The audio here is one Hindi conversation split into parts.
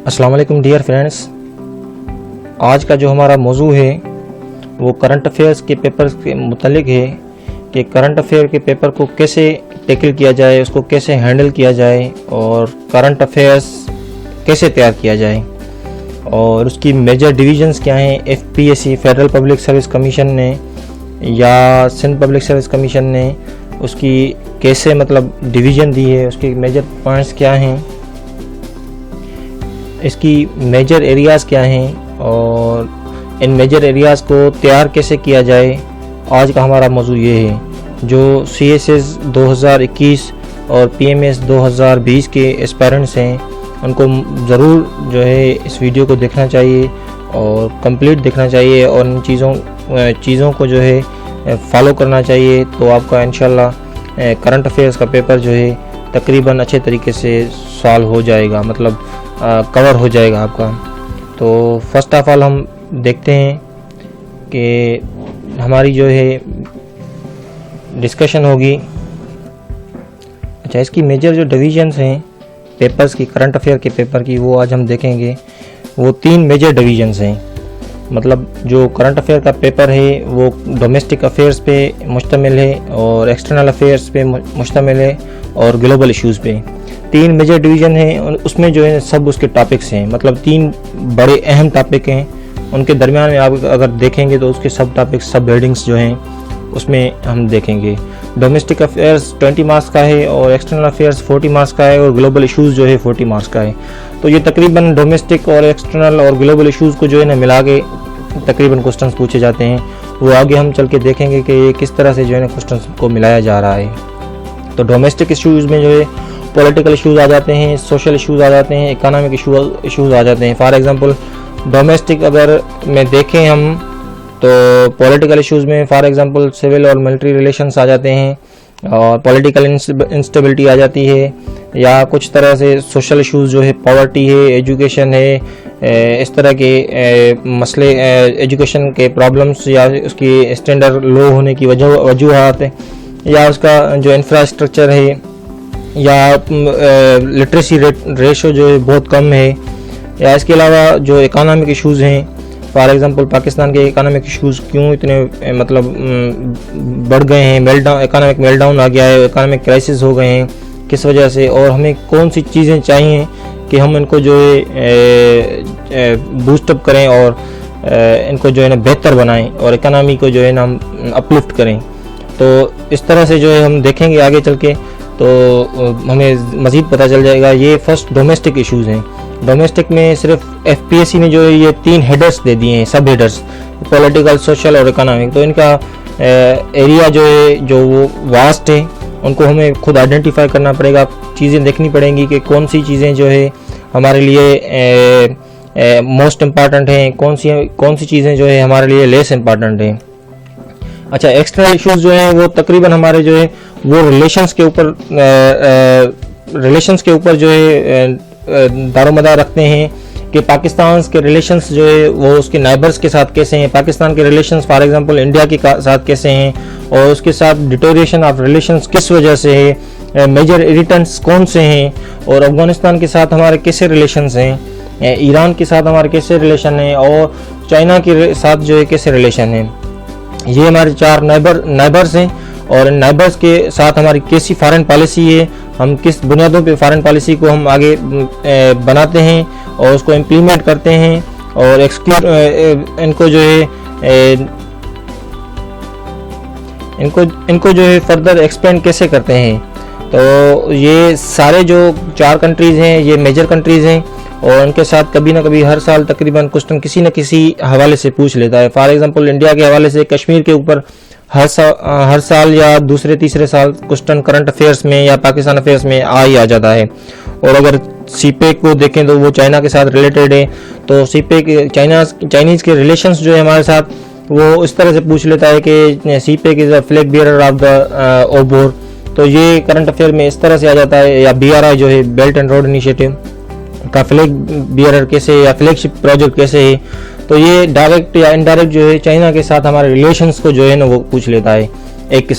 अस्सलाम वालेकुम डियर फ्रेंड्स। आज का जो हमारा मौजू है वो करंट अफेयर्स के पेपर के मुतालिक है कि करंट अफेयर के पेपर को कैसे टैकल किया जाए, उसको कैसे हैंडल किया जाए और करंट अफेयर्स कैसे तैयार किया जाए और उसकी मेजर डिवीजन्स क्या हैं। FPSC federal public service commission ने या सिंध पब्लिक सर्विस कमीशन ने उसकी कैसे डिवीज़न दी है, उसके मेजर पॉइंट्स क्या हैं, इसकी मेजर एरियाज़ क्या हैं और इन मेजर एरियाज़ को तैयार कैसे किया जाए। आज का हमारा मौजू ये है। जो CSS 2021 और PMS 2020 के एस्पायरेंट्स हैं उनको ज़रूर जो है इस वीडियो को देखना चाहिए और कंप्लीट देखना चाहिए और इन चीज़ों को जो है फॉलो करना चाहिए। तो आपका इंशाल्लाह करंट अफेयर्स का पेपर जो है तकरीबन अच्छे तरीके से सॉल्व हो जाएगा, कवर हो जाएगा आपका। तो फर्स्ट ऑफ ऑल हम देखते हैं कि हमारी जो है डिस्कशन होगी। अच्छा, इसकी मेजर जो डिवीजन्स हैं पेपर्स की, करंट अफेयर के पेपर की, वो आज हम देखेंगे। वो 3 मेजर डिवीजन्स हैं। जो करंट अफेयर का पेपर है वो डोमेस्टिक अफेयर्स पे मुश्तमिल है और एक्सटर्नल अफेयर्स पे मुश्तमिल है और ग्लोबल इश्यूज़ पे। 3 मेजर डिवीज़न हैं और उसमें जो है सब उसके टॉपिक्स हैं, 3 बड़े अहम टॉपिक हैं। उनके दरमियान में आप अगर देखेंगे तो उसके सब टॉपिक्स, सब हेडिंग्स जो हैं उसमें हम देखेंगे। डोमेस्टिक अफेयर्स 20 मार्क्स का है और एक्सटर्नल अफेयर्स 40 मार्क्स का है और ग्लोबल इश्यूज़ जो है 40 मार्क्स का है। तो ये तकरीबन डोमेस्टिक और एक्सटर्नल और ग्लोबल इश्यूज़ को जो है ना मिला के तकरीबन क्वेश्चंस पूछे जाते हैं। वो आगे हम चल के देखेंगे कि ये किस तरह से जो है ना क्वेश्चंस को मिलाया जा रहा है। तो डोमेस्टिक इश्यूज़ में जो है पॉलिटिकल इश्यूज़ आ जाते हैं, सोशल इश्यूज़ आ जाते हैं, इकोनॉमिक इश्यूज़ आ जाते हैं। फॉर एग्जांपल डोमेस्टिक अगर में देखें हम तो पॉलिटिकल इश्यूज़ में फॉर एग्जांपल सिविल और मिलिट्री रिलेशंस आ जाते हैं और पॉलिटिकल इंस्टेबिलिटी आ जाती है, या कुछ तरह से सोशल इश्यूज़ जो है पॉवर्टी है, एजुकेशन है, इस तरह के मसले, एजुकेशन के प्रॉब्लम्स या उसकी स्टैंडर्ड लो होने की वजूहात है, या उसका जो इंफ्रास्ट्रक्चर है, या लिटरेसी रेशो जो है बहुत कम है, या इसके अलावा जो इकोनॉमिक इश्यूज़ हैं। फॉर एग्जांपल पाकिस्तान के इकोनॉमिक इश्यूज़ क्यों इतने बढ़ गए हैं, इकोनॉमिक मेल्टडाउन आ गया है, इकोनॉमिक क्राइसिस हो गए हैं, किस वजह से, और हमें कौन सी चीज़ें चाहिए कि हम इनको जो है बूस्टअप करें और इनको जो है ना बेहतर बनाएं और इकोनॉमी को जो है ना हम अपलिफ्ट करें। तो इस तरह से जो है हम देखेंगे आगे चल के, तो हमें मज़ीद पता चल जाएगा। ये फर्स्ट डोमेस्टिक इश्यूज़ हैं। डोमेस्टिक में सिर्फ FPSC ने जो है ये 3 हेडर्स दे दिए हैं, सब हेडर्स, पॉलिटिकल, सोशल और इकोनॉमिक। तो इनका एरिया जो है जो वो वास्ट है, उनको हमें खुद आइडेंटिफाई करना पड़ेगा, चीज़ें देखनी पड़ेंगी कि कौन सी चीज़ें जो है हमारे लिए मोस्ट इम्पॉर्टेंट हैं, कौन सी चीज़ें जो है हमारे लिए लेस इम्पॉर्टेंट हैं। अच्छा, एक्स्ट्रा इश्यूज़ जो हैं वो तकरीबन हमारे जो है वो रिलेशंस के ऊपर जो है दारोमदार रखते हैं कि पाकिस्तान के रिलेशंस जो है वो उसके नाइबर्स के साथ कैसे हैं, पाकिस्तान के रिलेशंस फॉर एग्जांपल इंडिया के साथ कैसे हैं और उसके साथ डिटोरिएशन ऑफ रिलेशंस किस वजह से है, मेजर इरिटेंट्स कौन से हैं, और अफगानिस्तान के साथ हमारे कैसे रिलेशंस हैं, ईरान के साथ हमारे कैसे रिलेशन हैं, और चाइना के साथ जो है कैसे रिलेशन है। ये हमारे 4 नाइबर्स हैं और इन नाइबर्स के साथ हमारी कैसी फॉरेन पॉलिसी है, हम किस बुनियादों पे फॉरेन पॉलिसी को हम आगे बनाते हैं और उसको इम्प्लीमेंट करते हैं और इनको जो है इनको जो है फर्दर एक्सपेंड कैसे करते हैं। तो ये सारे जो 4 कंट्रीज़ हैं ये मेजर कंट्रीज़ हैं और उनके साथ कभी ना कभी हर साल तकरीबन क्वेश्चन किसी न किसी हवाले से पूछ लेता है। फॉर एग्जांपल इंडिया के हवाले से कश्मीर के ऊपर हर साल या दूसरे तीसरे साल क्वेश्चन करंट अफेयर्स में या पाकिस्तान अफेयर्स में आ जाता है। और अगर सीपेक को देखें तो वो चाइना के साथ रिलेटेड है, तो सीपेक चाइनीज़ के रिलेशंस जो है हमारे साथ वो इस तरह से पूछ लेता है कि CPEC is a flag bearer of the OBOR. तो ये करंट अफेयर में इस तरह से आ जाता है। या BRI जो है बेल्ट एंड रोड इनिशिएटिव का फ्लैग बियरर कैसे या फ्लैगशिप प्रोजेक्ट कैसे है। तो ये डायरेक्ट या इनडायरेक्ट जो है चाइना के साथ हमारे रिलेशंस को जो है ना वो पूछ लेता है एक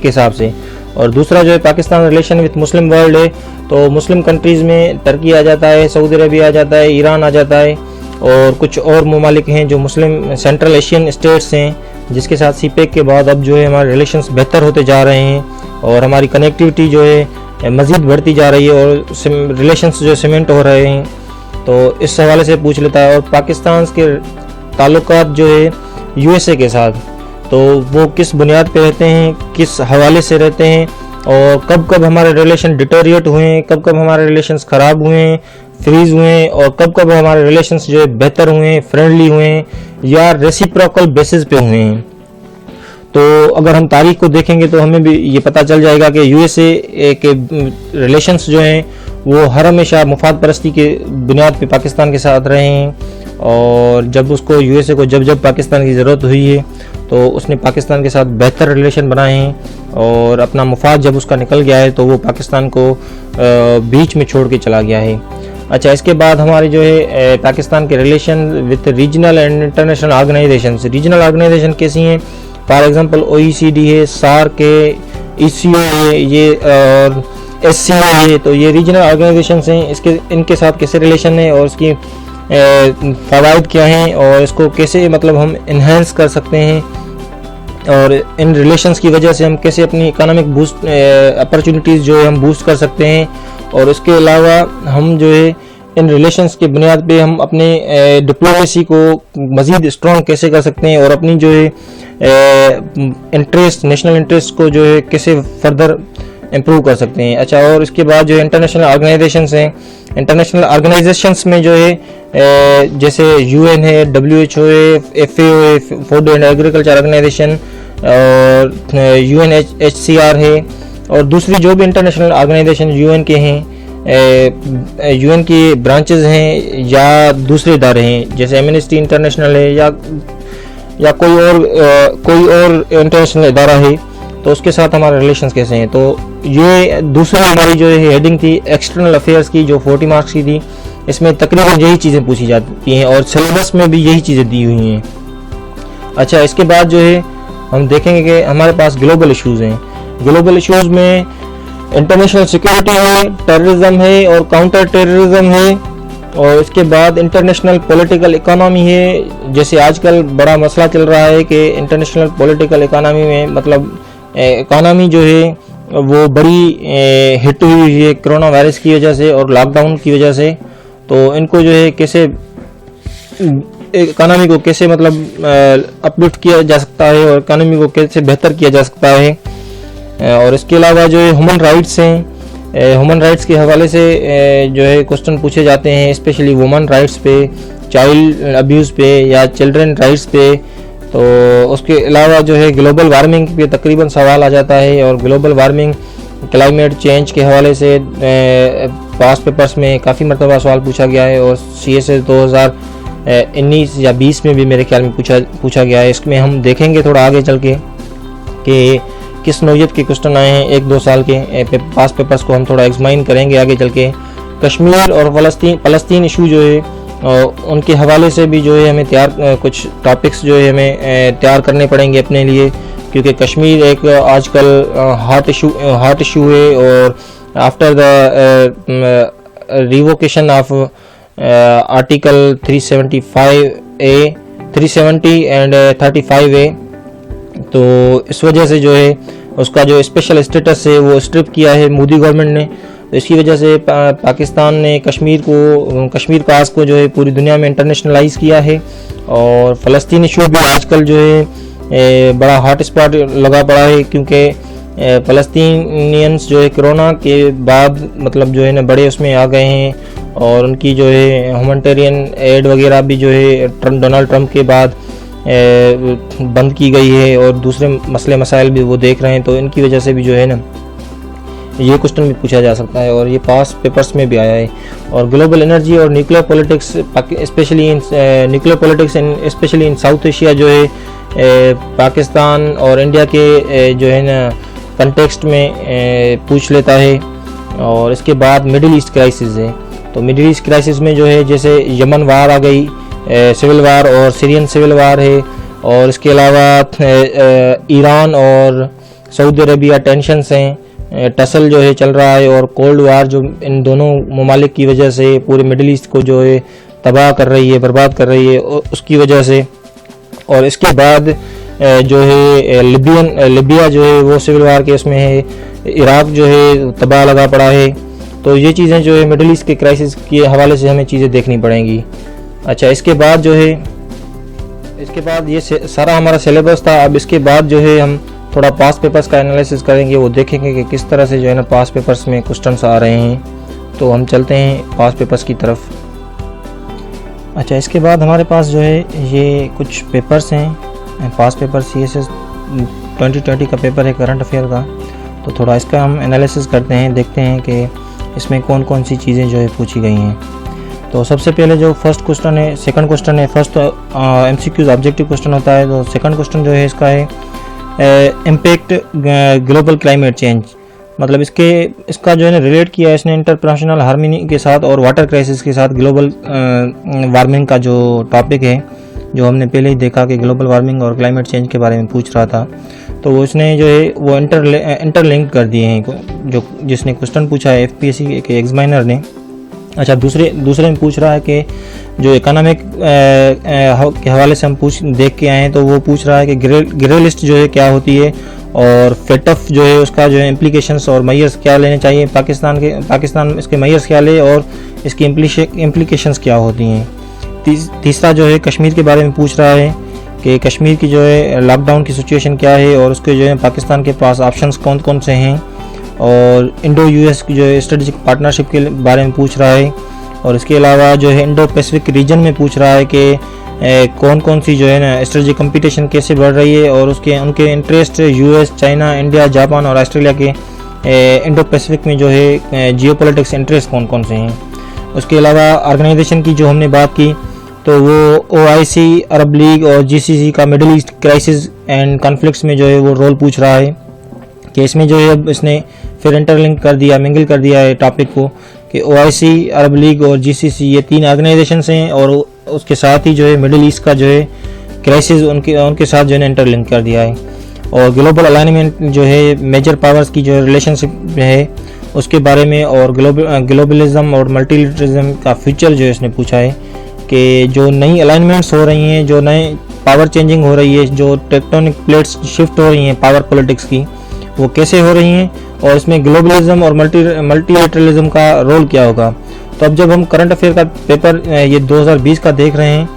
हिसाब से। और दूसरा जो है Pakistan relation with Muslim world है, तो मुस्लिम कंट्रीज़ में टर्की आ जाता है, सऊदी अरबिया आ जाता है, ईरान आ जाता है और कुछ और ममालिक हैं जो मुस्लिम सेंट्रल एशियन स्टेट्स हैं, जिसके साथ सीपेक के बाद अब जो है हमारे रिलेशंस बेहतर होते जा रहे हैं और हमारी कनेक्टिविटी जो है मज़ीद बढ़ती जा रही है और रिलेशंस जो सीमेंट हो रहे हैं। तो इस हवाले से पूछ लेता है। और पाकिस्तान के ताल्लुकात जो है यूएसए के साथ, तो वो किस बुनियाद पे रहते हैं, किस हवाले से रहते हैं और कब कब हमारे रिलेशन डिटेरिएट हुए हैं, कब कब हमारे रिलेशंस ख़राब हुए हैं, फ्रीज हुए हैं और कब कब हमारे रिलेशंस जो है बेहतर हुए हैं, फ्रेंडली हुए हैं या रेसिप्रोकल बेसिस पे हुए हैं। तो अगर हम तारीख को देखेंगे तो हमें भी ये पता चल जाएगा कि यूएसए के रिलेशंस जो हैं वो हर हमेशा मुफाद परस्ती के बुनियाद पे पाकिस्तान के साथ रहे हैं और जब उसको यूएसए को जब पाकिस्तान की ज़रूरत हुई है तो उसने पाकिस्तान के साथ बेहतर रिलेशन बनाए हैं और अपना मुफाद जब उसका निकल गया है तो वो पाकिस्तान को बीच में छोड़ के चला गया है। अच्छा, इसके बाद हमारे जो है पाकिस्तान के relation with regional and international organization. Regional organization कैसी हैं? फॉर एग्जांपल ओईसीडी है, सार्क है, ईसीओ है, ये और एससीओ है। तो ये रीजनल ऑर्गेनाइजेशन हैं, इनके साथ कैसे रिलेशन है और इसकी फ़वाइद क्या हैं और इसको कैसे मतलब हम इन्हेंस कर सकते हैं और इन रिलेशंस की वजह से हम कैसे अपनी इकोनॉमिक बूस्ट अपॉर्चुनिटीज़ जो है हम बूस्ट कर सकते हैं। और इसके अलावा हम जो है इन रिलेशंस के बुनियाद पे हम अपने डिप्लोमेसी को मज़ीद स्ट्रॉन्ग कैसे कर सकते हैं और अपनी जो है इंटरेस्ट, नेशनल इंटरेस्ट को जो है कैसे फर्दर इम्प्रूव कर सकते हैं। अच्छा, और इसके बाद जो है इंटरनेशनल ऑर्गेनाइजेशंस हैं। इंटरनेशनल ऑर्गेनाइजेशंस में जो है जैसे यूएन है, डब्ल्यूएचओ है, एफएओ है, फूड एंड एग्रीकल्चर ऑर्गेनाइजेशन और यूएनएचसीआर है और दूसरी जो भी इंटरनेशनल ऑर्गेनाइजेशन यूएन के हैं, यूएन की ब्रांचेस हैं या दूसरे इदारे हैं जैसे एमनेस्टी इंटरनेशनल है या कोई और इंटरनेशनल इदारा है, तो उसके साथ हमारे रिलेशंस कैसे हैं। तो ये दूसरी हमारी जो है हेडिंग थी एक्सटर्नल अफेयर्स की, जो 40 मार्क्स की थी। इसमें तकरीबन यही चीज़ें पूछी जाती हैं और सिलेबस में भी यही चीज़ें दी हुई हैं। अच्छा, इसके बाद जो है हम देखेंगे कि हमारे पास ग्लोबल इश्यूज़ हैं। ग्लोबल इश्यूज़ में इंटरनेशनल सिक्योरिटी है, टेररिज्म है और काउंटर टेररिज्म है और इसके बाद इंटरनेशनल पॉलिटिकल इकोनॉमी है। जैसे आजकल बड़ा मसला चल रहा है कि इंटरनेशनल पॉलिटिकल इकोनॉमी में मतलब इकोनॉमी जो है वो बड़ी हिट हुई है कोरोना वायरस की वजह से और लॉकडाउन की वजह से। तो इनको जो है कैसे इकोनॉमी को कैसे मतलब अपलिफ्ट किया जा सकता है और इकोनॉमी को कैसे बेहतर किया जा सकता है। और इसके अलावा जो है ह्यूमन राइट्स हैं, ह्यूमन राइट्स के हवाले से जो है क्वेश्चन पूछे जाते हैं, स्पेशली वुमन राइट्स पे, चाइल्ड अब्यूज़ पे या चिल्ड्रन राइट्स पे। तो उसके अलावा जो है ग्लोबल वार्मिंग पे तकरीबन सवाल आ जाता है और ग्लोबल वार्मिंग, क्लाइमेट चेंज के हवाले से पास्ट पेपर्स में काफ़ी मरतबा सवाल पूछा गया है और CSS 2019 या 20 में भी मेरे ख्याल में पूछा गया है। इसमें हम देखेंगे थोड़ा आगे चल के कि किस नौयत के क्वेश्चन आए हैं 1-2 साल के पास्ट पेपर्स को हम थोड़ा एग्जामिन करेंगे आगे चल के। कश्मीर और फ़लस्तीन इशू जो है उनके हवाले से भी जो है हमें कुछ टॉपिक्स जो है हमें तैयार करने पड़ेंगे अपने लिए, क्योंकि कश्मीर एक आजकल हॉट इशू है और after the revocation of article 370 and 35A, तो इस वजह से जो है उसका जो स्पेशल स्टेटस है वो स्ट्रिप किया है मोदी गवर्नमेंट ने। तो इसकी वजह से पाकिस्तान ने कश्मीर पास को जो है पूरी दुनिया में इंटरनेशनलाइज किया है और फ़लस्तीन इशू भी आजकल जो है बड़ा हॉट स्पॉट लगा पड़ा है, क्योंकि फ़लस्तीनियंस जो है कोरोना के बाद मतलब जो है ना बड़े उसमें आ गए हैं और उनकी जो है ह्यूमैनिटेरियन एड वगैरह भी जो है डोनाल्ड ट्रंप के बाद बंद की गई है और दूसरे मसले मसाइल भी वो देख रहे हैं। तो इनकी वजह से भी जो है ना ये क्वेश्चन भी पूछा जा सकता है और ये पास पेपर्स में भी आया है। और ग्लोबल एनर्जी और nuclear politics, specially in nuclear politics specially in south Asia जो है पाकिस्तान और इंडिया के जो है ना कंटेक्स्ट में पूछ लेता है। और इसके बाद मिडिल ईस्ट क्राइसिस है, तो मिडिल ईस्ट क्राइसिस में जो है जैसे यमन वार आ गई, सिविल वार और सीरियन सिविल वार है और इसके अलावा ईरान और सऊदी अरबिया टेंशन्स हैं, टसल जो है चल रहा है, और कोल्ड वार जो इन दोनों ममालिक की वजह से पूरे मिडिल ईस्ट को जो है तबाह कर रही है, बर्बाद कर रही है उसकी वजह से। और इसके बाद जो है लिबिया जो है वो सिविल वार केस में है, इराक जो है तबाह लगा पड़ा है। तो ये चीज़ें जो है मिडिल ईस्ट के क्राइसिस के हवाले से हमें चीज़ें देखनी पड़ेंगी। अच्छा, इसके बाद जो है ये सारा हमारा सिलेबस था। अब इसके बाद जो है हम थोड़ा पास्ट पेपर्स का एनालिसिस करेंगे, वो देखेंगे कि किस तरह से जो है ना पास्ट पेपर्स में क्वेश्चंस आ रहे हैं। तो हम चलते हैं पास्ट पेपर्स की तरफ। अच्छा, इसके बाद हमारे पास जो है ये कुछ पेपर्स हैं, पास्ट पेपर CSS 2020 का पेपर है करंट अफेयर का। तो थोड़ा इसका हम एनालिसिस करते हैं, देखते हैं कि इसमें कौन कौन सी चीज़ें जो है पूछी गई हैं। तो सबसे पहले जो फर्स्ट क्वेश्चन है, सेकंड क्वेश्चन है, फर्स्ट MCQs ऑब्जेक्टिव क्वेश्चन होता है। तो सेकंड क्वेश्चन जो है इसका है इम्पैक्ट ग्लोबल क्लाइमेट चेंज, मतलब इसका जो है ना रिलेट किया है इसने इंटरनेशनल हार्मनी के साथ और वाटर क्राइसिस के साथ। ग्लोबल वार्मिंग का जो टॉपिक है, जो हमने पहले ही देखा कि ग्लोबल वार्मिंग और क्लाइमेट चेंज के बारे में पूछ रहा था, तो वो इसने जो है वो इंटरलिंक कर दिए हैं जो जिसने क्वेश्चन पूछा है FPSC के एग्जामिनर ने। अच्छा, दूसरे में पूछ रहा है कि जो इकोनॉमिक के हवाले से हम देख के आए हैं, तो वो पूछ रहा है कि ग्रे लिस्ट जो है क्या होती है, और फेटफ जो है उसका जो है इम्प्लीकेशंस और मेजर्स क्या लेने चाहिए, पाकिस्तान इसके मेजर्स क्या ले और इसकी इम्प्लीकेशंस क्या होती हैं। तीसरा जो है कश्मीर के बारे में पूछ रहा है कि कश्मीर की जो है लॉकडाउन की सिचुएशन क्या है, और उसके जो है पाकिस्तान के पास ऑप्शंस कौन कौन से हैं। और इंडो US की जो है स्ट्रेटेजिक पार्टनरशिप के बारे में पूछ रहा है। और इसके अलावा जो है इंडो पैसिफिक रीजन में पूछ रहा है कि कौन कौन सी जो है ना स्ट्रेटेजिक कंपटीशन कैसे बढ़ रही है, और उनके interest US, China, India, Japan और ऑस्ट्रेलिया के इंडो पैसिफिक में जो है जियोपॉलिटिक्स इंटरेस्ट कौन कौन से हैं। उसके अलावा ऑर्गेनाइजेशन की जो हमने बात की, तो वो OIC, अरब लीग और GCC का middle east crisis and conflicts में जो है वो रोल पूछ रहा है। कि इसमें जो है अब इसने फिर इंटरलिंक कर दिया, मिंगल कर दिया है टॉपिक को, कि OIC, अरब लीग और GCC ये 3 ऑर्गेनाइजेशंस हैं, और उसके साथ ही जो है मिडिल ईस्ट का जो है क्राइसिस उनके साथ जो है इंटरलिंक कर दिया है। और ग्लोबल अलाइनमेंट जो है मेजर पावर्स की जो रिलेशनशिप है उसके बारे में, और ग्लोबलिज्म और मल्टीलिटरिज्म का फ्यूचर जो है इसने पूछा है कि जो नई अलाइनमेंट्स हो रही हैं, जो नए पावर चेंजिंग हो रही है, जो टेक्टोनिक प्लेट्स शिफ्ट हो रही हैं पावर पॉलिटिक्स की, वो कैसे हो रही हैं, और इसमें ग्लोबलिज्म और मल्टीलिटरलिज्म का रोल क्या होगा। तो अब जब हम करंट अफेयर का पेपर ये 2020 का देख रहे हैं,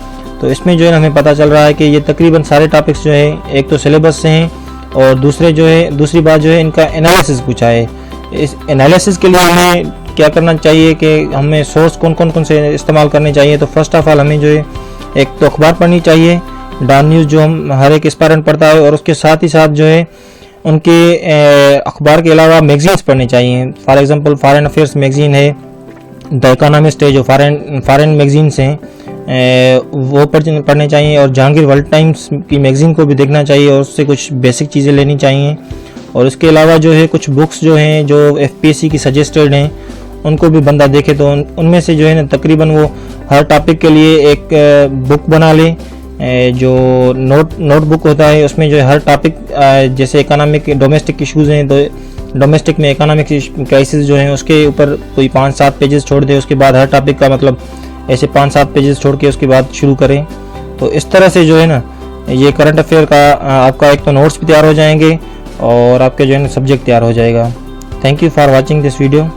तो इसमें जो है हमें पता चल रहा है कि ये तकरीबन सारे टॉपिक्स जो है एक तो सिलेबस से हैं, और दूसरी बात जो है इनका एनालिसिस पूछा है। इस एनालिसिस के लिए हमें क्या करना चाहिए कि हमें सोर्स कौन से इस्तेमाल करने चाहिए। तो फर्स्ट ऑफ ऑल हमें जो है एक तो अखबार पढ़नी चाहिए, डॉन न्यूज़ जो हम हर एक एस्पायरेंट पढ़ता है, और उसके साथ ही साथ जो है उनके अखबार के अलावा मैगजीन्स पढ़ने चाहिए। For example foreign affairs magazine है, द इकोनॉमिस्ट है, जो फॉरेन मैगजीन्स हैं वो पढ़ने चाहिए, और जहांगीर वर्ल्ड टाइम्स की मैगजीन को भी देखना चाहिए और उससे कुछ बेसिक चीज़ें लेनी चाहिए। और इसके अलावा जो है कुछ बुक्स जो हैं जो FPSC की सजेस्टेड हैं उनको भी बंदा देखे, तो उनमें से जो है ना तकरीबन वो हर टॉपिक के लिए एक बुक बना ले, जो नोटबुक होता है उसमें जो है हर टॉपिक, जैसे इकोनॉमिक डोमेस्टिक इश्यूज़ हैं तो डोमेस्टिक में इकोनॉमिक क्राइसिस जो हैं उसके ऊपर कोई 5-7 पेजेस छोड़ दे, उसके बाद हर टॉपिक का मतलब ऐसे 5-7 पेजेस छोड़ के उसके बाद शुरू करें। तो इस तरह से जो है ना ये करंट अफेयर का आपका एक तो नोट्स भी तैयार हो जाएंगे और आपके जो है ना सब्जेक्ट तैयार हो जाएगा। Thank you for watching this video.